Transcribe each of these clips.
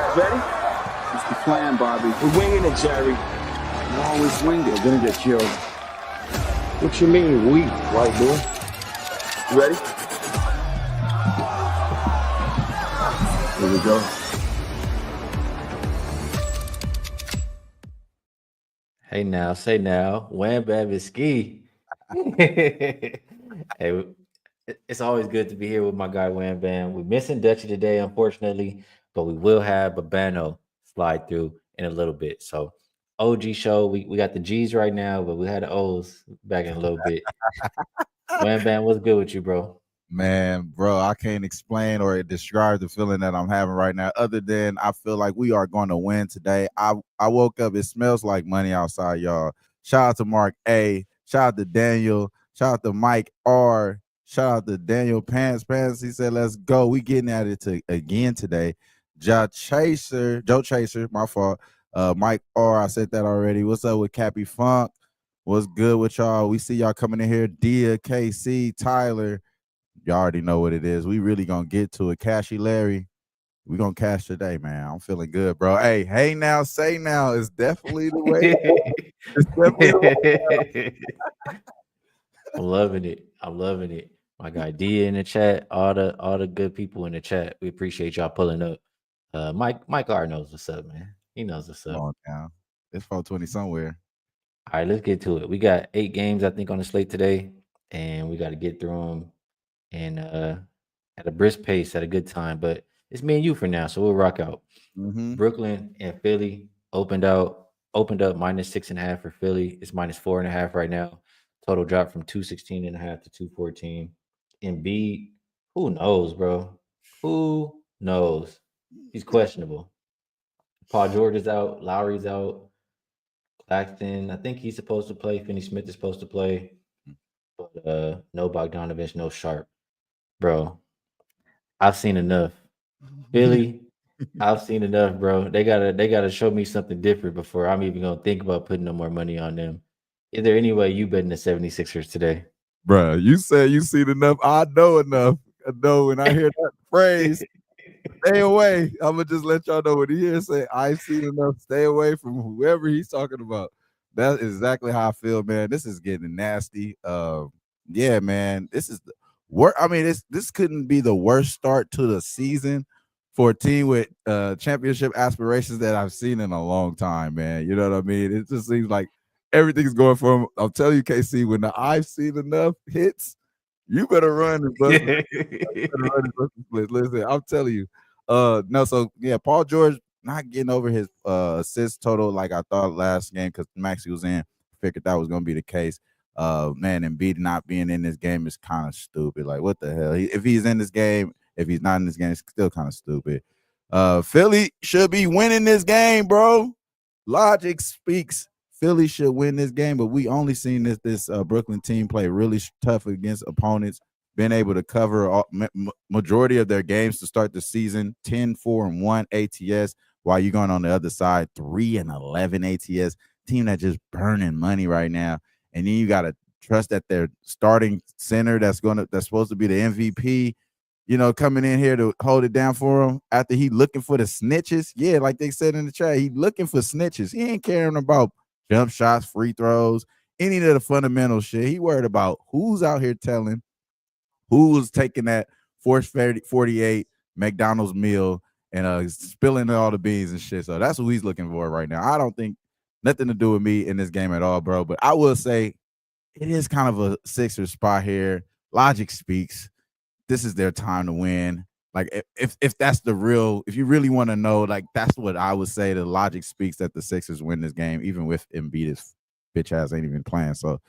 Ready? What's the plan, Bobby? We're winging it, Jerry. You always wing it. We're gonna get killed. What you mean, we, white boy? You ready? Here we go. Hey now, say now, Wham Bam and Skee. Hey, it's always good to be here with my guy Wham Bam. We're missing Dutchy today, unfortunately, but we will have Bobano slide through in a little bit. So, OG show, we got the G's right now, but we had the O's back in a little bit. Wham Bam, what's good with you, bro? Man, bro, I can't explain or describe the feeling that I'm having right now, other than I feel like we are going to win today. I woke up, it smells like money outside, y'all. Shout out to Mark A. Shout out to Daniel. Shout out to Mike R. Shout out to Daniel Pants. He said, let's go. We getting at it again today. Joe Chaser, my fault. Mike R. I said that already. What's up with Cappy Funk? What's good with y'all? We see y'all coming in here. Dia, KC, Tyler. Y'all already know what it is. We really gonna get to it. Cashy Larry, we gonna cash today, man. I'm feeling good, bro. Hey now, say now is definitely the way. It's definitely the way. I'm loving it. My guy D in the chat, all the good people in the chat. We appreciate y'all pulling up. Mike R knows what's up, man. He knows what's up. Come on now. It's 420 somewhere. All right, let's get to it. We got 8 games, I think, on the slate today, and we got to get through them and at a brisk pace, at a good time. But it's me and you for now, so we'll rock out. Mm-hmm. Brooklyn and Philly opened up -6.5 for Philly. It's -4.5 right now. Total drop from 216.5 to 214. Embiid, who knows, bro? Who knows? He's questionable. Paul George is out. Lowry's out. Claxton, I think he's supposed to play. Finney Smith is supposed to play. But no Bogdanovich, no Sharp. Bro, I've seen enough. Philly, I've seen enough, bro. They gotta show me something different before I'm even gonna think about putting no more money on them. Is there any way you betting the 76ers today? Bro, you said you seen enough. I know enough. I know when I hear that phrase, stay away. I'm gonna just let y'all know when he hears say I've seen enough, stay away from whoever he's talking about. That's exactly how I feel, man. This is getting nasty. Yeah, man. This is the worst. I mean, this couldn't be the worst start to the season for a team with championship aspirations that I've seen in a long time, man. You know what I mean? It just seems like everything's going for him. I'll tell you, KC, when the I've seen enough hits, you better run and bust. Listen, I'm telling you. No, so yeah, Paul George not getting over his assist total like I thought last game because Maxey was in. Figured that was gonna be the case. Man, Embiid not being in this game is kind of stupid. Like, what the hell? If he's in this game, if he's not in this game, it's still kind of stupid. Philly should be winning this game, bro. Logic speaks. Philly should win this game, but we only seen this Brooklyn team play really tough against opponents, been able to cover majority of their games to start the season, 10-4-1 ATS, while you're going on the other side, 3-11 ATS, team that just burning money right now. And then you got to trust that their starting center that's supposed to be the MVP, you know, coming in here to hold it down for him after he looking for the snitches. Yeah, like they said in the chat, he looking for snitches. He ain't caring about jump shots, free throws, any of the fundamental shit. He worried about who's out here telling, who was taking that Force 48 McDonald's meal and spilling all the beans and shit. So that's what he's looking for right now. I don't think nothing to do with me in this game at all, bro. But I will say it is kind of a Sixers spot here. Logic speaks. This is their time to win. Like if that's the real, if you really want to know, like that's what I would say. The logic speaks that the Sixers win this game, even with Embiid, his bitch ass ain't even playing. So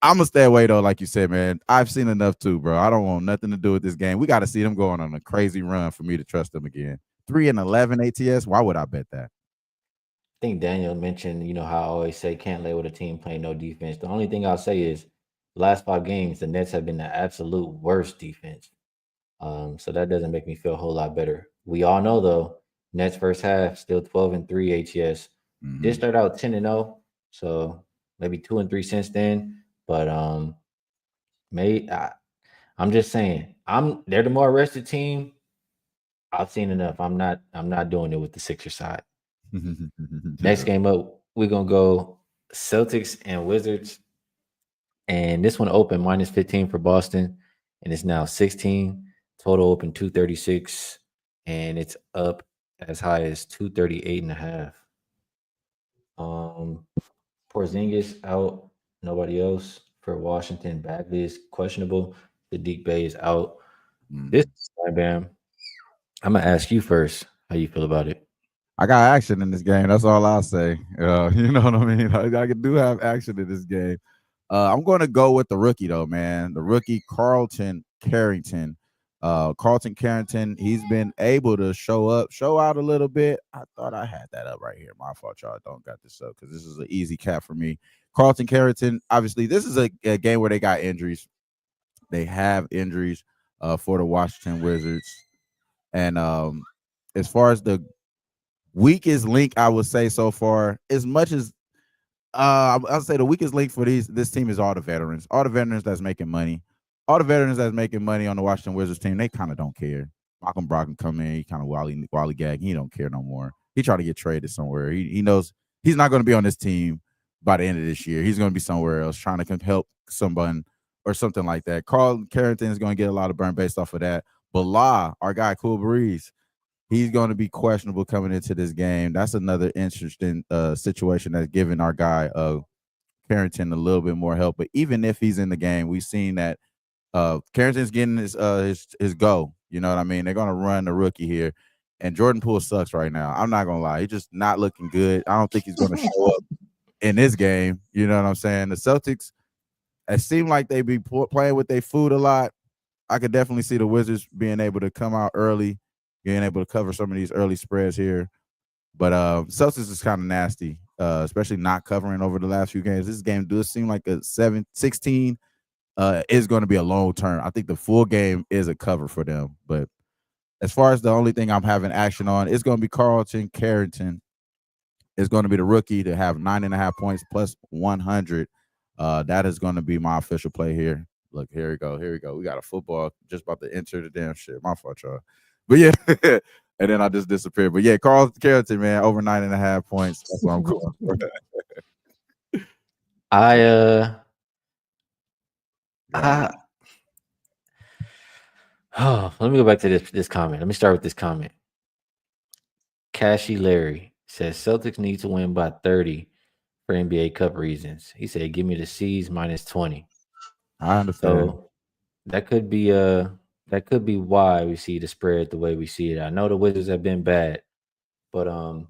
I'm gonna stay away though, like you said, man. I've seen enough too, bro. I don't want nothing to do with this game. We got to see them going on a crazy run for me to trust them again. 3-11 ATS. Why would I bet that? I think Daniel mentioned, you know, how I always say can't lay with a team playing no defense. The only thing I'll say is the last 5 games, the Nets have been the absolute worst defense. So that doesn't make me feel a whole lot better. We all know though, Nets first half still 12-3 ATS. Did start out 10-0, so maybe 2-3 since then. But I'm just saying, they're the more rested team. I've seen enough. I'm not doing it with the Sixers side. Next Yeah. game up, we're gonna go Celtics and Wizards. And this one opened minus 15 for Boston, and it's now 16. Total open 236, and it's up as high as 238 and a half. Porzingis out, nobody else for Washington. Bagley is questionable. Sadiq Bey is out. This Bam. I'm gonna ask you first how you feel about it. I got action in this game. That's all I'll say. You know what I mean? I do have action in this game. I'm going to go with the rookie though, man. The rookie Carlton Carrington. Carlton Carrington, he's been able to show out a little bit. I thought I had that up right here. My fault, y'all. Don't got this up because this is an easy cap for me. Carlton Carrington, obviously, this is a game where they got injuries. They have injuries for the Washington Wizards. And as far as the weakest link, I would say so far, as much as I'll say the weakest link for this team is all the veterans. All the veterans that's making money. All the veterans that's making money on the Washington Wizards team, they kind of don't care. Malcolm Brogdon come in, he kind of wally gag. He don't care no more. He trying to get traded somewhere. He knows he's not going to be on this team by the end of this year. He's going to be somewhere else trying to help someone or something like that. Carl Carrington is going to get a lot of burn based off of that. Bala, our guy, Cool Breeze, he's going to be questionable coming into this game. That's another interesting situation that's giving our guy Carrington a little bit more help. But even if he's in the game, we've seen that Carrington's getting his go. You know what I mean? They're going to run the rookie here. And Jordan Poole sucks right now. I'm not going to lie. He's just not looking good. I don't think he's going to show up in this game. You know what I'm saying? The Celtics, it seemed like they be playing with their food a lot. I could definitely see the Wizards being able to come out early, being able to cover some of these early spreads here. But Celtics is kind of nasty, especially not covering over the last few games. This game does seem like a 16 is going to be a long term. I think the full game is a cover for them. But as far as the only thing I'm having action on, it's going to be Carlton Carrington. It's going to be the rookie to have 9.5 points plus 100. That is going to be my official play here. Look, here we go. We got a football just about to enter the damn shit. My fault, y'all. But yeah, and then I just disappeared. But yeah, Carlton Carrington, man, over 9.5 points. That's what I'm going for. Let me go back to this comment. Let me start with this comment. Cashy Larry says Celtics need to win by 30 for NBA Cup reasons. He said, "Give me the C's minus 20." I understand. So that could be why we see the spread the way we see it. I know the Wizards have been bad, but I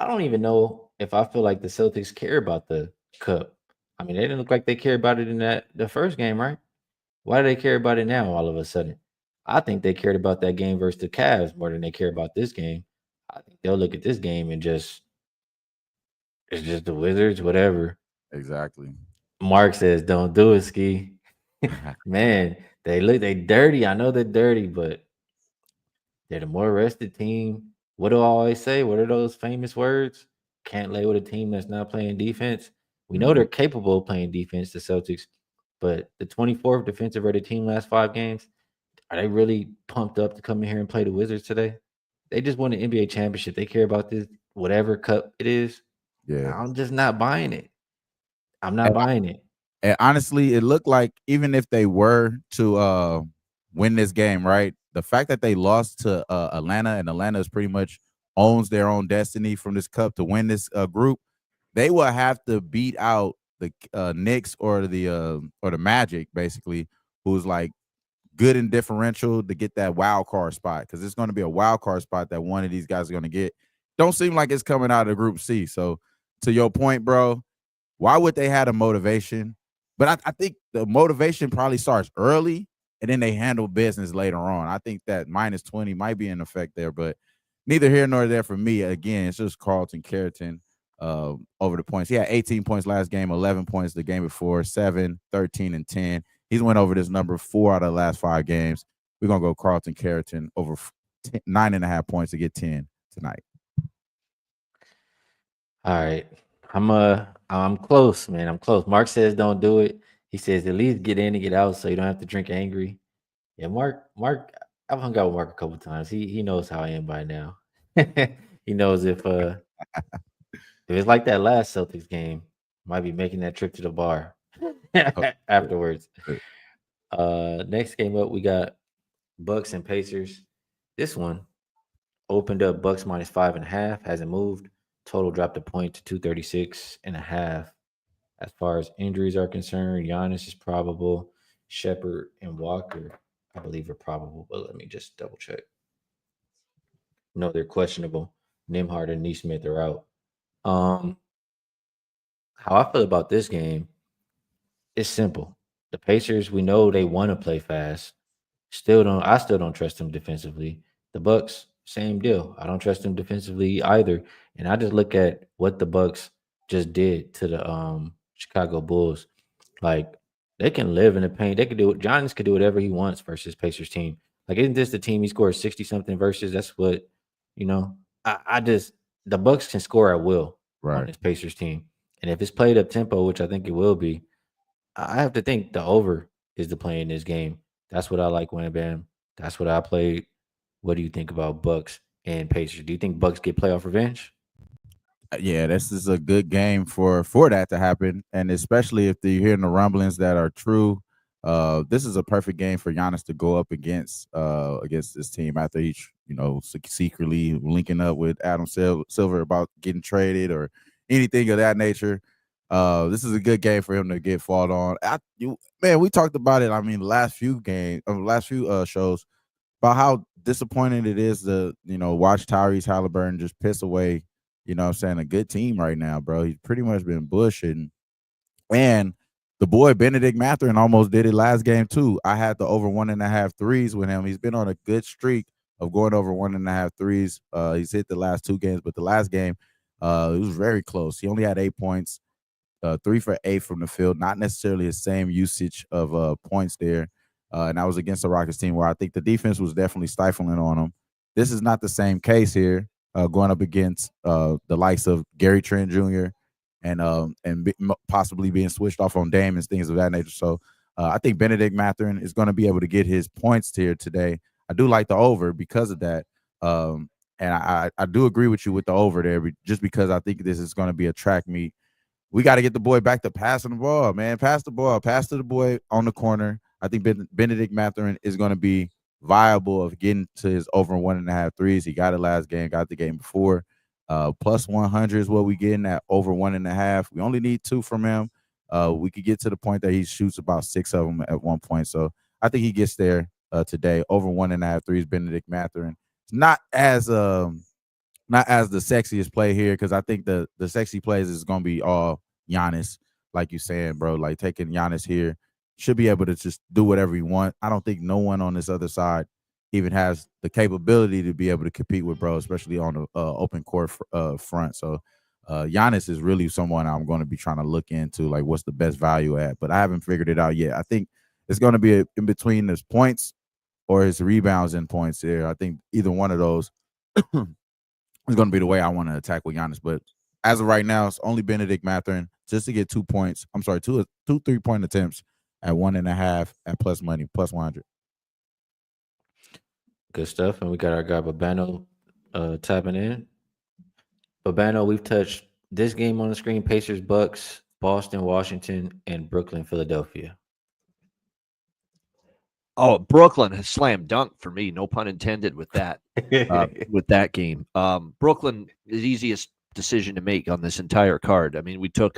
don't even know if I feel like the Celtics care about the cup. I mean, they didn't look like they cared about it in the first game, right? Why do they care about it now all of a sudden? I think they cared about that game versus the Cavs more than they care about this game. I think they'll look at this game and it's just the Wizards, whatever. Exactly. Mark says, "Don't do it, Skee." Man, they dirty. I know they're dirty, but they're the more rested team. What do I always say? What are those famous words? Can't lay with a team that's not playing defense. We know they're capable of playing defense, the Celtics, but the 24th defensive rated team last 5 games, are they really pumped up to come in here and play the Wizards today? They just won the NBA championship. They care about this, whatever cup it is. Yeah. I'm just not buying it. I'm not buying it. And honestly, it looked like even if they were to win this game, right? The fact that they lost to Atlanta, and Atlanta is pretty much owns their own destiny from this cup to win this group, they will have to beat out the Knicks or the Magic, basically, who's like good and differential to get that wild card spot, because it's going to be a wild card spot that one of these guys is going to get. Don't seem like it's coming out of Group C. So to your point, bro, why would they have a motivation? But I think the motivation probably starts early, and then they handle business later on. I think that minus 20 might be in effect there, but neither here nor there for me. Again, it's just Carlton Carrington over the points. He had 18 points last game, 11 points the game before, 7, 13, and 10. He's went over this number 4 out of the last 5 games. We're going to go Carlton Carrington over 9.5 points to get 10 tonight. All right. I'm close, man. I'm close. Mark says don't do it. He says at least get in and get out so you don't have to drink angry. Yeah, Mark, I've hung out with Mark a couple times. He knows how I am by now. He knows if it's like that last Celtics game, might be making that trip to the bar Oh, afterwards. uh, Next game up, we got Bucks and Pacers. This one opened up Bucks minus 5.5, hasn't moved. Total dropped a point to 236.5. As far as injuries are concerned, Giannis is probable. Shepard and Walker, I believe, are probable, but let me just double check. No, they're questionable. Nimhard and Neesmith are out. Um, how I feel about this game is simple. The Pacers, we know they want to play fast. I still don't trust them defensively. The Bucks, same deal. I don't trust them defensively either. And I just look at what the Bucks just did to the Chicago Bulls. Like they can live in the paint. They could do it. Giannis could do whatever he wants versus Pacers team. Like, isn't this the team he scored 60 something versus? That's what, you know. I just the Bucks can score at will on right. this Pacers team. And if it's played up tempo, which I think it will be, I have to think the over is the play in this game. That's what I like, Wham Bam. That's what I played. What do you think about Bucks and Pacers? Do you think Bucks get playoff revenge? Yeah, this is a good game for that to happen, and especially if you're hearing the rumblings that are true. This is a perfect game for Giannis to go up against this team after he's secretly linking up with Adam Silver about getting traded or anything of that nature. This is a good game for him to get fought on. We talked about it. I mean, last few shows about how disappointing it is to watch Tyrese Halliburton just piss away. I'm saying, a good team right now, bro. He's pretty much been bushing. And the boy Benedict Mathurin almost did it last game too. I had the over 1.5 threes with him. He's been on a good streak of going over 1.5 threes. He's hit the last 2 games, but the last game, it was very close. He only had 8 points, 3 for 8 from the field. Not necessarily the same usage of points there. And that was against the Rockets team where I think the defense was definitely stifling on him. This is not the same case here. Going up against the likes of Gary Trent Jr. and possibly being switched off on Dame and things of that nature. So I think Benedict Mathurin is going to be able to get his points here today. I do like the over because of that. And I do agree with you with the over there, just because I think this is going to be a track meet. We got to get the boy back to passing the ball, man. Pass the ball. Pass to the boy on the corner. I think Benedict Mathurin is going to be viable of getting to his over 1.5 threes. He got it last game, got the game before. Plus 100 is what we getting at over 1.5. We only need 2 from him. We could get to the point that he shoots about 6 of them at one point. So I think he gets there today. Over 1.5 threes, Benedict Mathurin. It's not as the sexiest play here, because I think the sexy plays is going to be all Giannis, like you saying, bro. Like taking Giannis here. Should be able to just do whatever he wants. I don't think no one on this other side even has the capability to be able to compete with bro, especially on the open court front. So Giannis is really someone I'm going to be trying to look into, like what's the best value at. But I haven't figured it out yet. I think it's going to be in between his points or his rebounds and points there. I think either one of those is going to be the way I want to attack with Giannis. But as of right now, it's only Benedict Mathurin just to get 2 points. I'm sorry, two 3-point attempts at 1.5 at plus money, plus 100. Good stuff. And we got our guy Bobano tapping in. Bobano, we've touched this game on the screen: Pacers, Bucks, Boston, Washington, and Brooklyn, Philadelphia. Oh, Brooklyn has slam dunk for me. No pun intended with that. With that game, Brooklyn, the easiest decision to make on this entire card. I mean, we took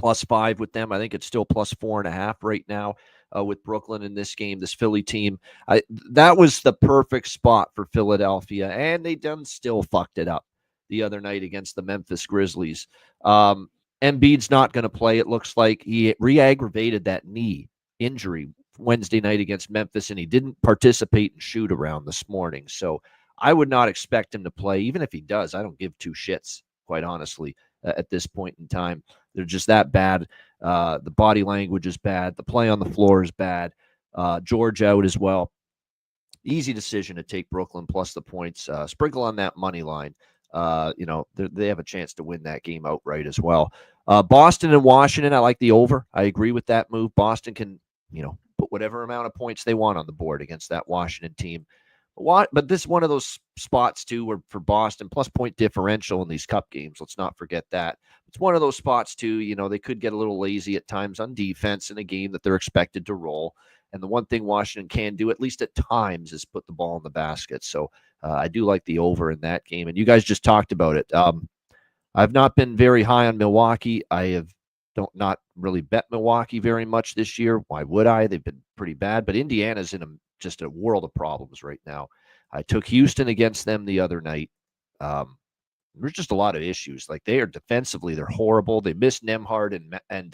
+5 with them. I think it's still +4.5 right now with Brooklyn in this game. This Philly team, that was the perfect spot for Philadelphia, and they still fucked it up the other night against the Memphis Grizzlies. Embiid's not going to play. It looks like he re-aggravated that knee injury Wednesday night against Memphis, and he didn't participate in shoot around this morning. So I would not expect him to play. Even if he does, I don't give 2 shits, quite honestly, at this point in time. They're just that bad. The body language is bad. The play on the floor is bad. George out as well. Easy decision to take Brooklyn plus the points. Sprinkle on that money line. They have a chance to win that game outright as well. Boston and Washington, I like the over. I agree with that move. Boston can, put whatever amount of points they want on the board against that Washington team. But this is one of those spots, too, where for Boston, plus point differential in these cup games. Let's not forget that. It's one of those spots, too, they could get a little lazy at times on defense in a game that they're expected to roll. And the one thing Washington can do, at least at times, is put the ball in the basket. So I do like the over in that game. And you guys just talked about it. I've not been very high on Milwaukee. I have not really bet Milwaukee very much this year. Why would I? They've been pretty bad. But Indiana's in just a world of problems right now. I took Houston against them the other night. There's just a lot of issues. Like, they are defensively, they're horrible. They miss Nembhard and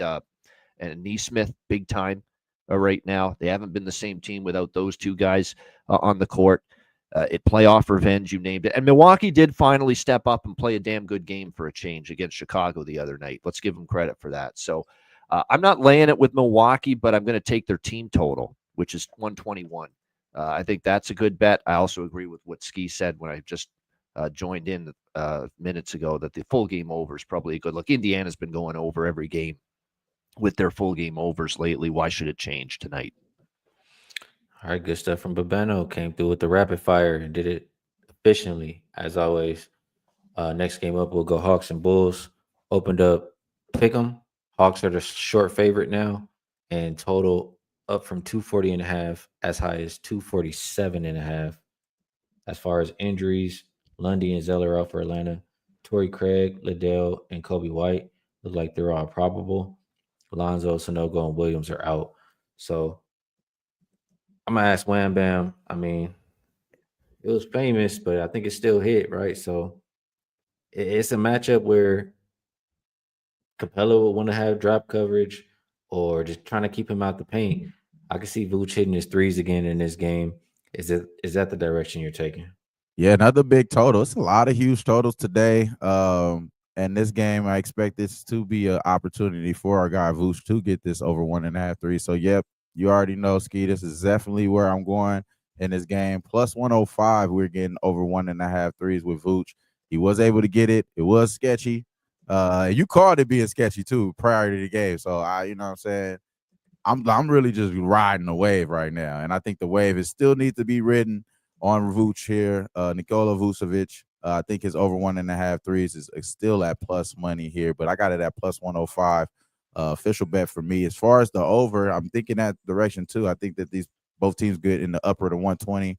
Neesmith big time right now. They haven't been the same team without those two guys on the court. Playoff revenge, you named it. And Milwaukee did finally step up and play a damn good game for a change against Chicago the other night. Let's give them credit for that. So I'm not laying it with Milwaukee, but I'm going to take their team total, which is 121. I think that's a good bet. I also agree with what Skee said when I just joined in minutes ago, that the full game over is probably a good look. Indiana's been going over every game with their full game overs lately. Why should it change tonight? All right, good stuff from Bobano. Came through with the rapid fire and did it efficiently, as always. Next game up, we'll go Hawks and Bulls. Opened up Pick'em. Hawks are the short favorite now, and total up from 240.5 as high as 247.5. As far as injuries, Lundy and Zeller out for Atlanta. Torrey Craig, Liddell, and Kobe White look like they're all probable. Alonzo, Sanogo, and Williams are out. So I'm going to ask Wham Bam. I mean, it was famous, but I think it still hit, right? So it's a matchup where Capella would want to have drop coverage or just trying to keep him out the paint. I can see Vooch hitting his threes again in this game. Is that the direction you're taking? Yeah, another big total. It's a lot of huge totals today. And this game, I expect this to be an opportunity for our guy Vooch to get this over 1.5 threes. So, yep, you already know, Skee, this is definitely where I'm going in this game. Plus 105, we're getting over 1.5 threes with Vooch. He was able to get it. It was sketchy. You called it being sketchy, too, prior to the game. So, you know what I'm saying? I'm really just riding the wave right now. And I think the wave is still needs to be ridden on Vooch here. Nikola Vucevic, I think his over 1.5 threes is still at plus money here, but I got it at plus 105. Official bet for me. As far as the over, I'm thinking that direction too. I think that these both teams good in the upper to 120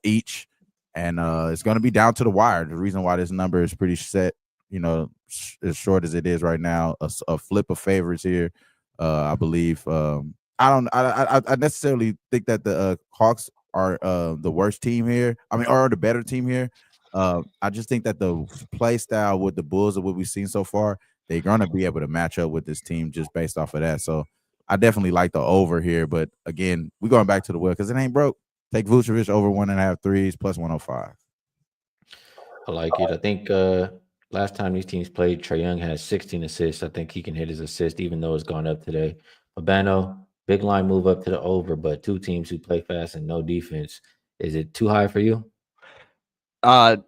each, and it's going to be down to the wire. The reason why this number is pretty set, as short as it is right now, a flip of favorites here. I believe. I necessarily think that the Hawks are the worst team here. I mean, are the better team here. I just think that the play style with the Bulls of what we've seen so far, they're going to be able to match up with this team just based off of that. So I definitely like the over here. But again, we're going back to the well because it ain't broke. Take Vucevic over 1.5 threes plus 105. I like it. I think last time these teams played, Trae Young had 16 assists. I think he can hit his assist, even though it's gone up today. Bobano, big line move up to the over, but two teams who play fast and no defense. Is it too high for you? I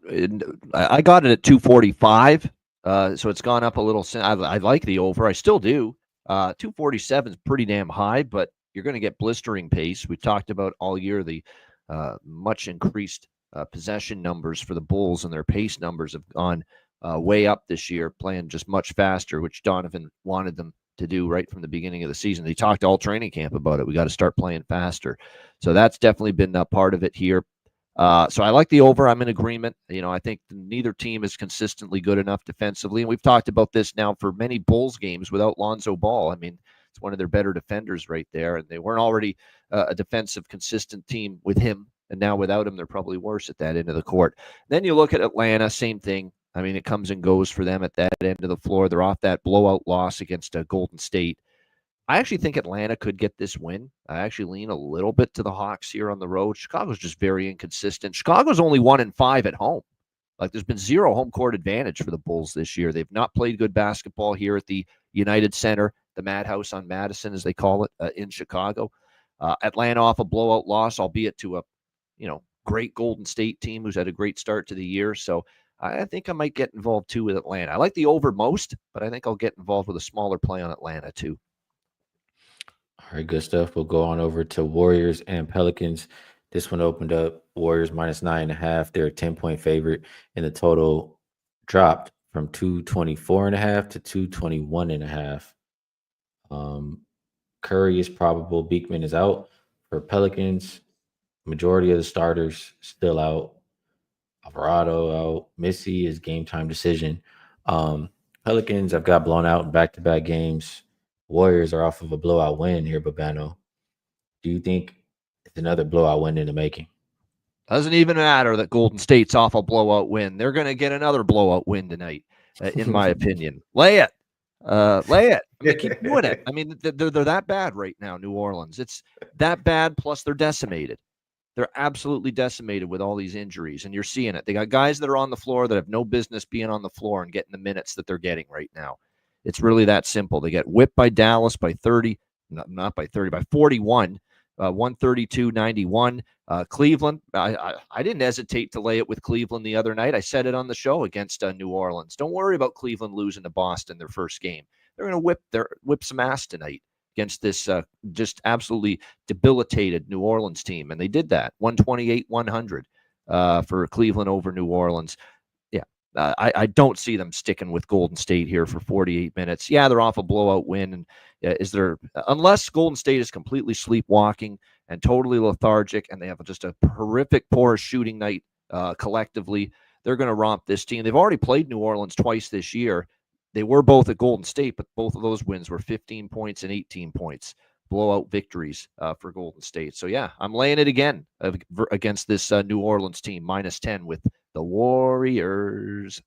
got it at 245, so it's gone up a little. I like the over. I still do. 247 is pretty damn high, but you're going to get blistering pace. We've talked about all year the much increased possession numbers for the Bulls, and their pace numbers have gone way up this year, playing just much faster, which Donovan wanted them to do right from the beginning of the season. They talked all training camp about it. We got to start playing faster. So that's definitely been a part of it here. So I like the over. I'm in agreement. I think neither team is consistently good enough defensively. And we've talked about this now for many Bulls games without Lonzo Ball. I mean, it's one of their better defenders right there. And they weren't already a defensive, consistent team with him. And now without him, they're probably worse at that end of the court. Then you look at Atlanta, same thing. I mean, it comes and goes for them at that end of the floor. They're off that blowout loss against Golden State. I actually think Atlanta could get this win. I actually lean a little bit to the Hawks here on the road. Chicago's just very inconsistent. Chicago's only 1-5 at home. Like, there's been zero home court advantage for the Bulls this year. They've not played good basketball here at the United Center, the Madhouse on Madison, as they call it, in Chicago. Atlanta off a blowout loss, albeit to a great Golden State team who's had a great start to the year. So I think I might get involved too with Atlanta. I like the over most, but I think I'll get involved with a smaller play on Atlanta too. All right, good stuff. We'll go on over to Warriors and Pelicans. This one opened up Warriors minus 9.5. They're a 10-point favorite, and the total dropped from 224.5 to 221.5. Curry is probable. Beekman is out for Pelicans. Majority of the starters still out. Alvarado out. Missy is game time decision. Pelicans have got blown out in back-to-back games. Warriors are off of a blowout win here, Bobano. Do you think it's another blowout win in the making? Doesn't even matter that Golden State's off a blowout win. They're going to get another blowout win tonight, in my opinion. Lay it. Lay it. I mean, keep doing it. I mean, they're that bad right now, New Orleans. It's that bad, plus they're decimated. They're absolutely decimated with all these injuries, and you're seeing it. They got guys that are on the floor that have no business being on the floor and getting the minutes that they're getting right now. It's really that simple. They get whipped by Dallas by 30, not by 30, by 41, 132-91. Cleveland, I didn't hesitate to lay it with Cleveland the other night. I said it on the show against New Orleans. Don't worry about Cleveland losing to Boston their first game. They're going to whip some ass tonight against this just absolutely debilitated New Orleans team. And they did that, 128-100 for Cleveland over New Orleans. Yeah, I don't see them sticking with Golden State here for 48 minutes. Yeah, they're off a blowout win. And unless Golden State is completely sleepwalking and totally lethargic and they have just a horrific poor shooting night collectively, they're going to romp this team. They've already played New Orleans twice this year. They were both at Golden State, but both of those wins were 15 points and 18 points. Blowout victories for Golden State. So, yeah, I'm laying it again against this New Orleans team, minus 10 with the Warriors.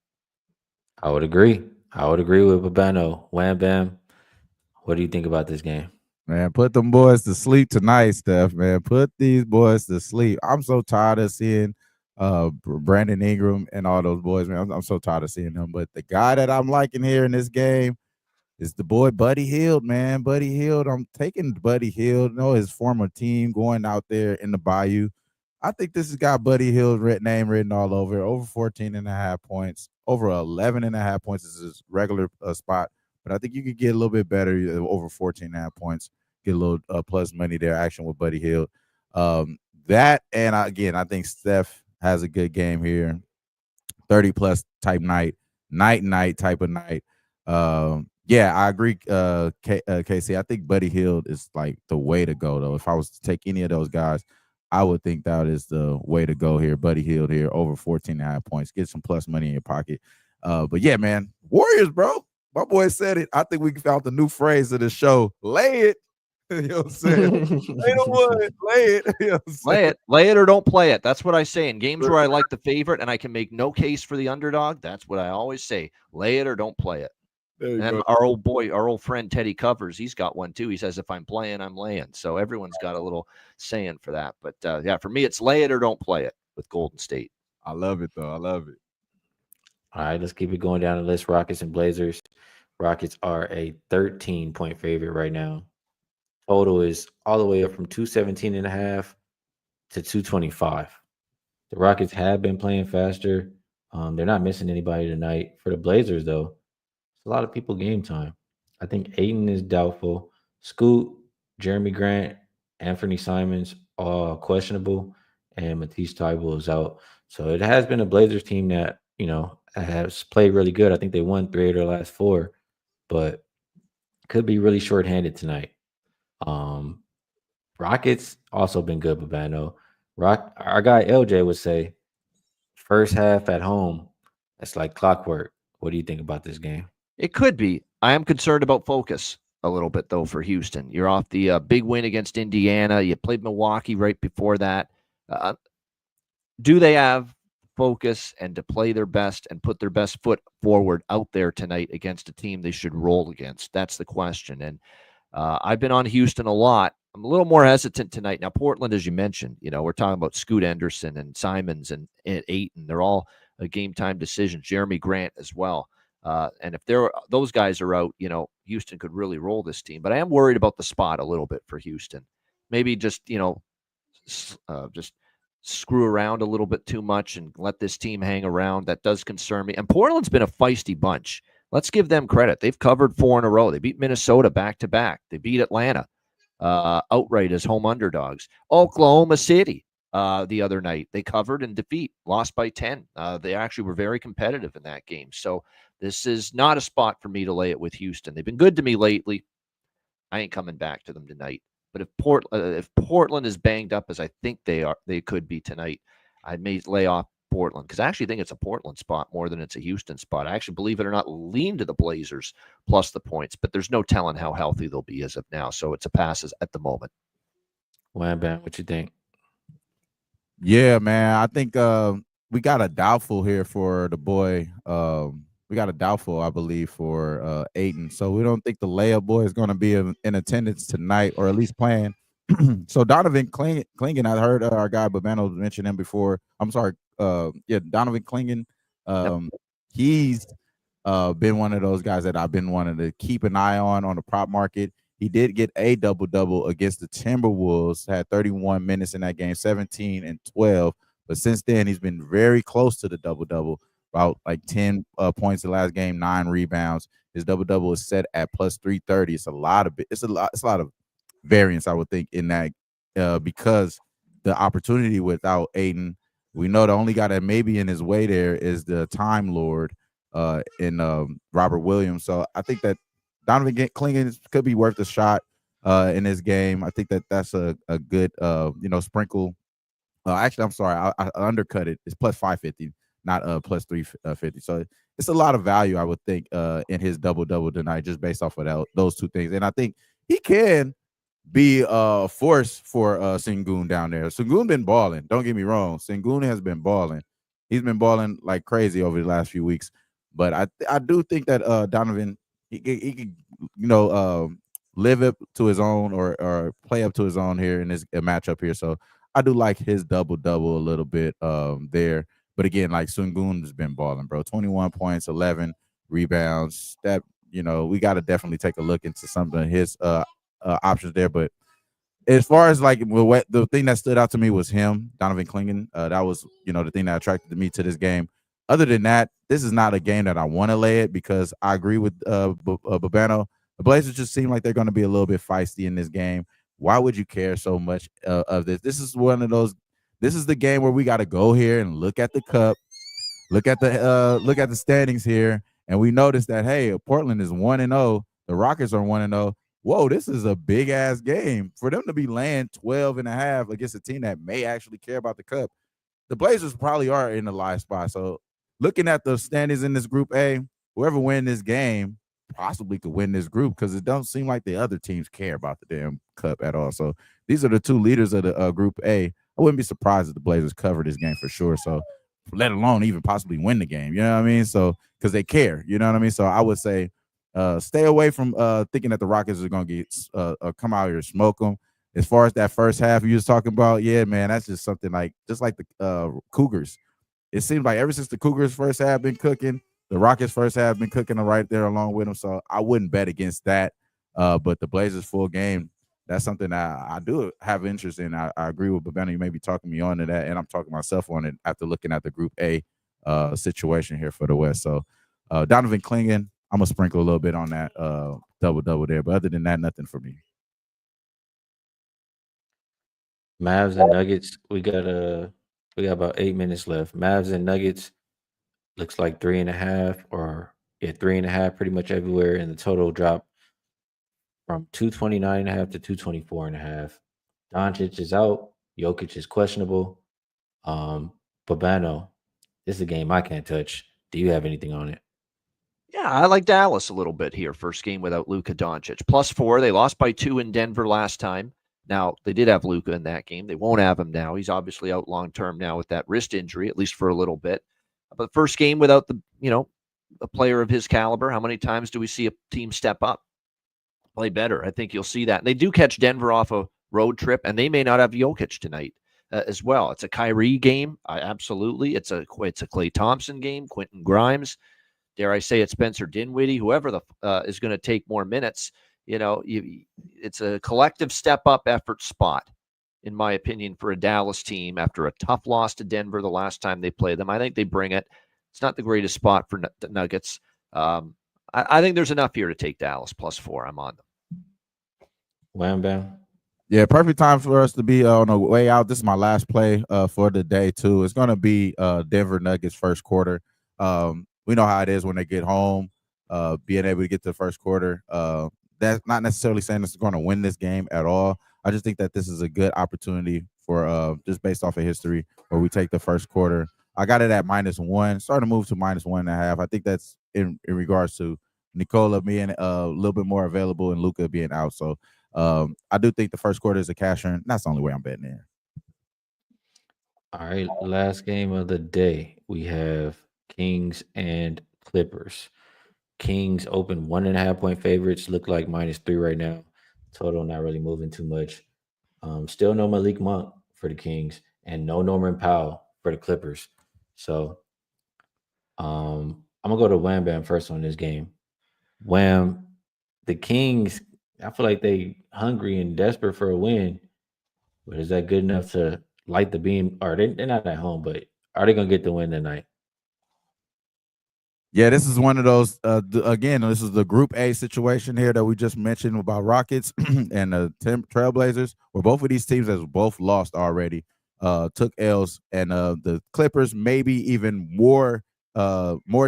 I would agree. With Bobano. Wham Bam. What do you think about this game? Man, put them boys to sleep tonight, Steph, man. Put these boys to sleep. I'm so tired of seeing Brandon Ingram and all those boys, man. I'm so tired of seeing them. But the guy that I'm liking here in this game is the boy Buddy Hield, man. Buddy Hield. I'm taking Buddy Hield, his former team, going out there in the Bayou. I think this has got Buddy Hield's name written all over. Over 14.5 points. Over 11.5 points is his regular spot. But I think you could get a little bit better, over 14.5 points. Get a little plus money there, action with Buddy Hield. That, and I think Steph has a good game here. 30-plus type night type of night. Yeah, I agree, Casey. I think Buddy Hield is like the way to go, though. If I was to take any of those guys, I would think that is the way to go here. Buddy Hield here, over 14.5 points. Get some plus money in your pocket. But, yeah, man, Warriors, bro. My boy said it. I think we found the new phrase of the show. Lay it. You know what I'm saying? Lay the wood. Lay it. You know what I'm saying? Lay it or don't play it. That's what I say. In games where I like the favorite and I can make no case for the underdog, that's what I always say. Lay it or don't play it. And our old friend Teddy Covers, he's got one too. He says, if I'm playing, I'm laying. So everyone's got a little saying for that. But yeah, for me, it's lay it or don't play it with Golden State. I love it, though. I love it. All right, let's keep it going down the list. Rockets and Blazers. Rockets are a 13-point favorite right now. Total is all the way up from 217.5 to 225. The Rockets have been playing faster. They're not missing anybody tonight. For the Blazers, though, it's a lot of people game time. I think Ayton is doubtful. Scoot, Jeremy Grant, Anthony Simons, all questionable, and Matisse Thybulle is out. So it has been a Blazers team that, has played really good. I think they won 3 of their last 4, but could be really shorthanded tonight. Rockets also been good, Bobano. Our guy LJ would say, first half at home, that's like clockwork. What do you think about this game? It could be. I am concerned about focus a little bit, though, for Houston. You're off the big win against Indiana. You played Milwaukee right before that. Do they have focus and to play their best and put their best foot forward out there tonight against a team they should roll against? That's the question. And I've been on Houston a lot. I'm a little more hesitant tonight. Now, Portland, as you mentioned, we're talking about Scoot Henderson and Simons and Ayton. They're all a game-time decision. Jeremy Grant as well. And if those guys are out, Houston could really roll this team. But I am worried about the spot a little bit for Houston. Maybe just, just screw around a little bit too much and let this team hang around. That does concern me. And Portland's been a feisty bunch. Let's give them credit. They've covered 4 in a row. They beat Minnesota back-to-back. They beat Atlanta. outright as home underdogs. Oklahoma City the other night, they covered in defeat, lost by 10. They actually were very competitive in that game. So this is not a spot for me to lay it with Houston. They've been good to me lately. I ain't coming back to them tonight. But if Portland is banged up as I think they could be tonight, I may lay off Portland because I actually think it's a Portland spot more than it's a Houston spot. I actually, believe it or not, lean to the Blazers plus the points, but there's no telling how healthy they'll be as of now. So it's a passes at the moment. Wham Bam, what you think? Yeah, man. I think we got a doubtful here for the boy. We got a doubtful, I believe, for Ayton. So we don't think the layup boy is going to be in attendance tonight, or at least playing. So Donovan Clingan, I heard our guy Bobano mention him before. I'm sorry. Donovan Clingan. He's been one of those guys that I've been wanting to keep an eye on the prop market. He did get a double-double against the Timberwolves, had 31 minutes in that game, 17 and 12. But since then, he's been very close to the double-double, about like 10 points the last game, 9 rebounds. His double-double is set at plus 330. It's a lot of variance, I would think, in that because the opportunity without Ayton, we know the only guy that may be in his way there is the Time Lord in Robert Williams. So I think that Donovan Clingan could be worth a shot in this game. I think that that's a good sprinkle. Actually, I'm sorry, I undercut it. It's plus 550, not plus 350. So it's a lot of value, I would think, in his double-double tonight, just based off of those two things. And I think he can be a force for Sengun down there. Sengun been balling. Don't get me wrong. Sengun has been balling. He's been balling like crazy over the last few weeks. But I do think that Donovan, he could, live up to his own or play up to his own here in this matchup here. So I do like his double-double a little bit there. But again, like Sengun has been balling, bro. 21 points, 11 rebounds. That, we got to definitely take a look into some of his options there. But as far as like the thing that stood out to me was him, Donovan Clingan. That was, the thing that attracted me to this game. Other than that, this is not a game that I want to lay it because I agree with Bobano. The Blazers just seem like they're going to be a little bit feisty in this game. Why would you care so much of this? This is one of those. This is the game where we got to go here and look at the cup, look at the standings here, and we notice that hey, Portland is 1-0. The Rockets are 1-0. Whoa, this is a big ass game for them to be laying 12.5 against a team that may actually care about the cup. The Blazers probably are in the live spot. So looking at the standings in this group A, whoever win this game possibly could win this group because it don't seem like the other teams care about the damn cup at all. So these are the two leaders of the group A. I wouldn't be surprised if the Blazers cover this game for sure. So let alone even possibly win the game. You know what I mean? So because they care. You know what I mean? So I would say stay away from thinking that the Rockets are going to get come out here and smoke them. As far as that first half you was talking about, yeah, man, that's just something like the Cougars. It seems like ever since the Cougars first half been cooking, the Rockets first half been cooking right there along with them. So I wouldn't bet against that. But the Blazers full game, that's something I do have interest in. I agree with Bobano. You may be talking me on to that, and I'm talking myself on it after looking at the Group A situation here for the West. So Donovan Clingan, I'm gonna sprinkle a little bit on that double-double there. But other than that, nothing for me. Mavs and Nuggets. We got about 8 minutes left. Mavs and Nuggets looks like 3.5 or 3.5 pretty much everywhere, and the total drop from 229.5 to 224.5. Doncic is out. Jokic is questionable. Bobano, this is a game I can't touch. Do you have anything on it? Yeah, I like Dallas a little bit here. First game without Luka Doncic. +4. They lost by 2 in Denver last time. Now, they did have Luka in that game. They won't have him now. He's obviously out long-term now with that wrist injury, at least for a little bit. But first game without a player of his caliber, how many times do we see a team step up, play better? I think you'll see that. And they do catch Denver off a road trip, and they may not have Jokic tonight as well. It's a Kyrie game, absolutely. It's a Klay Thompson game, Quentin Grimes. Dare I say it, Spencer Dinwiddie, whoever is going to take more minutes. It's a collective step-up effort spot, in my opinion, for a Dallas team after a tough loss to Denver the last time they played them. I think they bring it. It's not the greatest spot for the Nuggets. I think there's enough here to take Dallas +4. I'm on them. Wham Bam. Yeah, perfect time for us to be on the way out. This is my last play for the day too. It's gonna be Denver Nuggets first quarter. We know how it is when they get home. Being able to get to the first quarter. That's not necessarily saying it's going to win this game at all. I just think that this is a good opportunity for just based off of history where we take the first quarter. I got it at -1, starting to move to -1.5. I think that's in regards to Nikola being a little bit more available and Luka being out. So I do think the first quarter is a casher, and that's the only way I'm betting there. All right, last game of the day. We have Kings and Clippers. Kings open 1.5 point favorites, look like -3 right now. Total not really moving too much. Still no Malik Monk for the Kings and no Norman Powell for the Clippers. So I'm gonna go to Wham Bam first on this game. Wham, the Kings, I feel like they hungry and desperate for a win, but is that good enough to light the beam? Or they're not at home, but are they gonna get the win tonight? Yeah, this is one of those. Again, this is the Group A situation here that we just mentioned about Rockets and the Trailblazers, where both of these teams have both lost already, took L's, and the Clippers maybe even more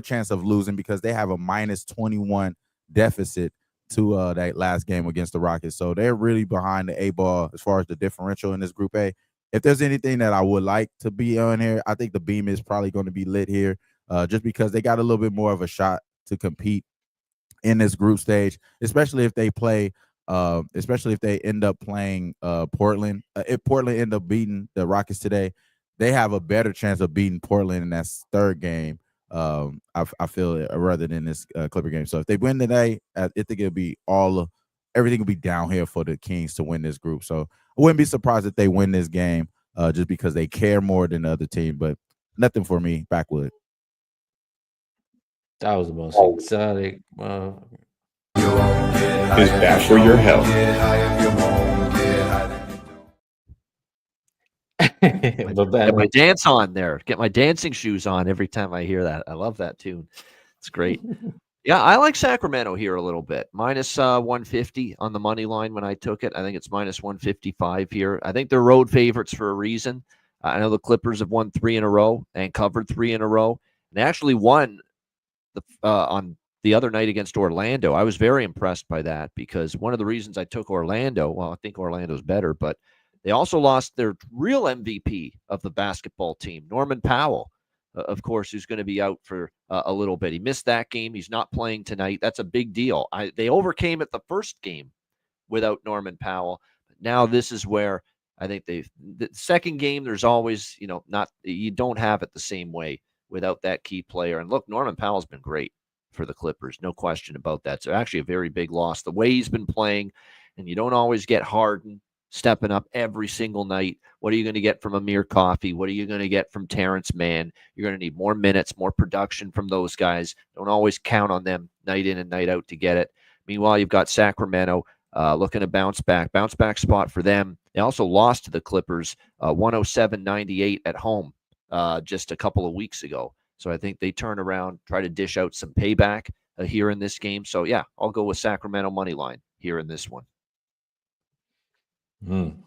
chance of losing because they have a -21 deficit to that last game against the Rockets. So they're really behind the 8 ball as far as the differential in this Group A. If there's anything that I would like to be on here, I think the beam is probably going to be lit here. Just because they got a little bit more of a shot to compete in this group stage, especially if they play, especially if they end up playing Portland. If Portland end up beating the Rockets today, they have a better chance of beating Portland in that third game. I feel rather than this Clipper game. So if they win today, I think it'll be everything will be downhill for the Kings to win this group. So I wouldn't be surprised if they win this game just because they care more than the other team. But nothing for me. Backwood. That was the most exotic. Is bad for your health. Get my dance on there. Get my dancing shoes on every time I hear that. I love that tune. It's great. Yeah, I like Sacramento here a little bit. -150 on the money line when I took it. I think it's -155 here. I think they're road favorites for a reason. I know the Clippers have won 3 in a row and covered 3 in a row. And they actually won on the other night against Orlando. I was very impressed by that because one of the reasons I took Orlando, well, I think Orlando's better, but they also lost their real MVP of the basketball team, Norman Powell, of course, who's going to be out for a little bit. He missed that game. He's not playing tonight. That's a big deal. They overcame it the first game without Norman Powell. Now this is where I think the second game, there's always, you don't have it the same way without that key player. And look, Norman Powell's been great for the Clippers. No question about that. So actually a very big loss. The way he's been playing, and you don't always get Harden stepping up every single night. What are you going to get from Amir Coffey? What are you going to get from Terrence Mann? You're going to need more minutes, more production from those guys. Don't always count on them night in and night out to get it. Meanwhile, you've got Sacramento looking to bounce back spot for them. They also lost to the Clippers 107-98 at home just a couple of weeks ago. So I think they turn around, try to dish out some payback here in this game. So, yeah, I'll go with Sacramento money line here in this one. And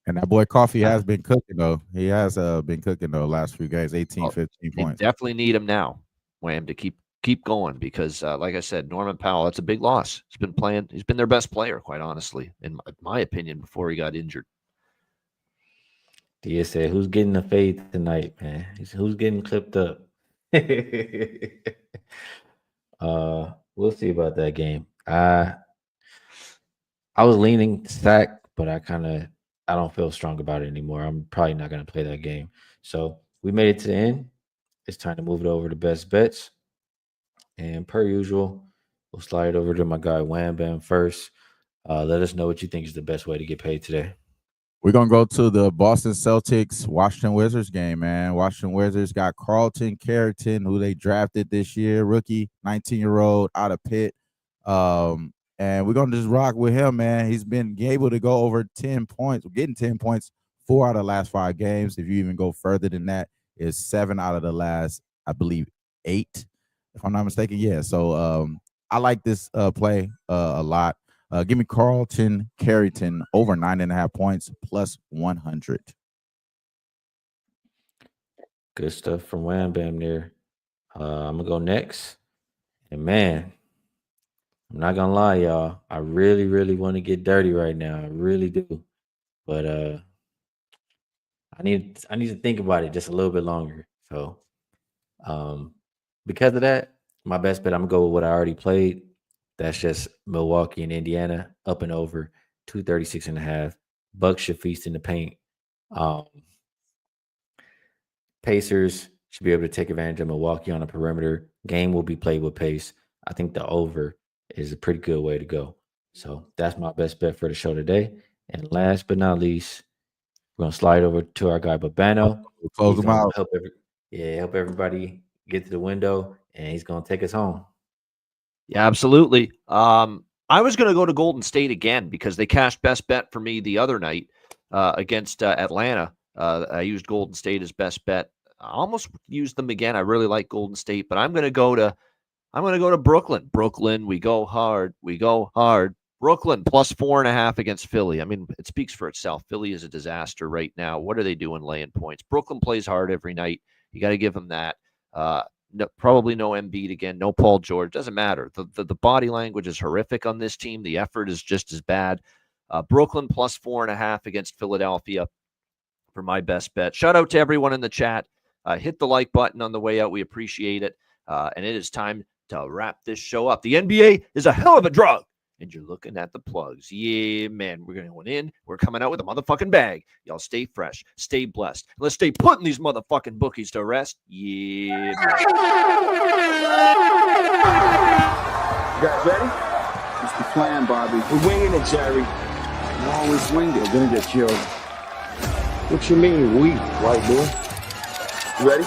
that boy Coffee has been cooking, though. He has been cooking, though, last few games, 18, 15 points. Definitely need him now, Wham, to keep going because, like I said, Norman Powell, that's a big loss. He's been playing. He's been their best player, quite honestly, in my opinion, before he got injured. Dia said, "Who's getting the fade tonight, man? Who's getting clipped up?" We'll see about that game. I was leaning Sac, but I don't feel strong about it anymore. I'm probably not going to play that game. So we made it to the end. It's time to move it over to best bets. And per usual, we'll slide over to my guy Wham Bam first. Let us know what you think is the best way to get paid today. We're going to go to the Boston Celtics Washington Wizards game, man. Washington Wizards got Carlton Carrington, who they drafted this year, rookie, 19-year-old out of Pitt. And we're going to just rock with him, man. He's been able to go over 10 points, getting 10 points 4 out of the last 5 games. If you even go further than that, it's 7 out of the last, I believe, 8, if I'm not mistaken. Yeah, so I like this play a lot. Give me Carlton Carrington over 9.5 points plus 100. Good stuff from Wham Bam there. I'm gonna go next. And man, I'm not gonna lie, y'all. I really, really want to get dirty right now. I really do. But I need to think about it just a little bit longer. So because of that, my best bet, I'm gonna go with what I already played. That's just Milwaukee and Indiana up and over 236.5. Bucks should feast in the paint. Pacers should be able to take advantage of Milwaukee on the perimeter. Game will be played with pace. I think the over is a pretty good way to go. So that's my best bet for the show today. And last but not least, we're gonna slide over to our guy Bobano. We'll close He's them gonna out. help everybody get to the window, and he's gonna take us home. Yeah, absolutely. I was going to go to Golden State again because they cashed best bet for me the other night against Atlanta. I used Golden State as best bet. I almost used them again. I really like Golden State, but I'm going to go to Brooklyn. Brooklyn, we go hard. We go hard. Brooklyn plus 4.5 against Philly. I mean, it speaks for itself. Philly is a disaster right now. What are they doing laying points? Brooklyn plays hard every night. You got to give them that. No, probably no Embiid again, no Paul George. Doesn't matter. The body language is horrific on this team. The effort is just as bad. Brooklyn plus 4.5 against Philadelphia for my best bet. Shout out to everyone in the chat. Hit the like button on the way out. We appreciate it. And it is time to wrap this show up. The NBA is a hell of a drug. And you're looking at the plugs. Yeah, man, we're going in. We're coming out with a motherfucking bag. Y'all stay fresh. Stay blessed. Let's stay putting these motherfucking bookies to rest. Yeah, man. You guys ready? It's the plan, Bobby. We're winging it, Jerry. You always wing it. We're gonna get killed. What you mean, we, white boy? You ready?